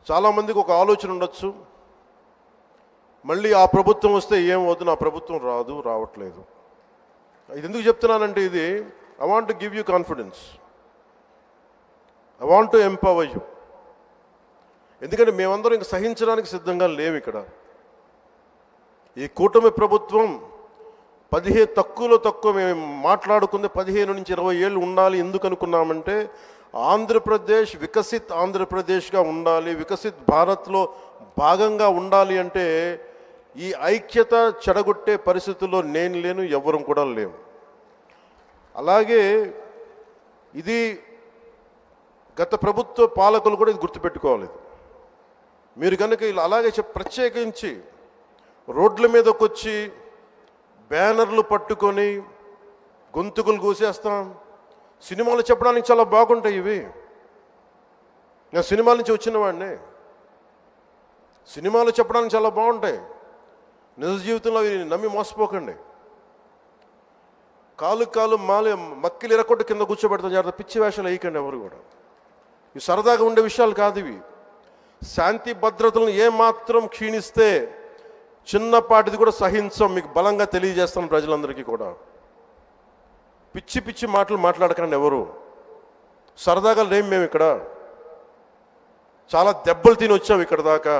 చాలామందికి ఒక ఆలోచన ఉండొచ్చు, మళ్ళీ ఆ ప్రభుత్వం వస్తే ఏమవుతుంది, నా ప్రభుత్వం రావట్లేదు. ఇది ఎందుకు చెప్తున్నానంటే, ఇది I want to give you confidence, I want to empower you. ఎందుకంటే మేమందరం ఇంక సహించడానికి సిద్ధంగా లేము. ఇక్కడ ఈ కూటమి ప్రభుత్వం తక్కువ మేము మాట్లాడుకుంది 15 నుంచి 20 ఏళ్ళు ఉండాలి. ఎందుకు అనుకున్నామంటే, ఆంధ్రప్రదేశ్ వికసిత్ ఆంధ్రప్రదేశ్గా ఉండాలి, వికసిత్ భారత్లో భాగంగా ఉండాలి. అంటే ఈ ఐక్యత చెడగొట్టే పరిస్థితుల్లో నేను లేను, ఎవరం కూడా లేము. అలాగే ఇది గత ప్రభుత్వ పాలకులు కూడా ఇది గుర్తుపెట్టుకోవాలి. మీరు కనుక ఇలా అలాగే ప్రత్యేకించి రోడ్ల మీదకి వచ్చి బ్యానర్లు పట్టుకొని గొంతుకులు కూసేస్తాం. సినిమాలు చెప్పడానికి చాలా బాగుంటాయి ఇవి. నేను సినిమాల నుంచి వచ్చిన వాడిని. సినిమాలు చెప్పడానికి చాలా బాగుంటాయి. నిజ జీవితంలో అవి నమ్మి మోసపోకండి. కాలు మక్కిలు ఎరకొట్టు కింద కూర్చోబెడతాం. జాగ్రత్త, పిచ్చి వేషాలు వేయకండి ఎవరు కూడా. ఇవి సరదాగా ఉండే విషయాలు కాదు ఇవి. శాంతి భద్రతలను ఏమాత్రం క్షీణిస్తే చిన్నపాటిది కూడా సహించం. మీకు బలంగా తెలియజేస్తాను ప్రజలందరికీ కూడా. పిచ్చి మాటలు మాట్లాడకండి ఎవరు. సరదాగా లేం మేము ఇక్కడ. చాలా దెబ్బలు తిని వచ్చాం ఇక్కడ దాకా.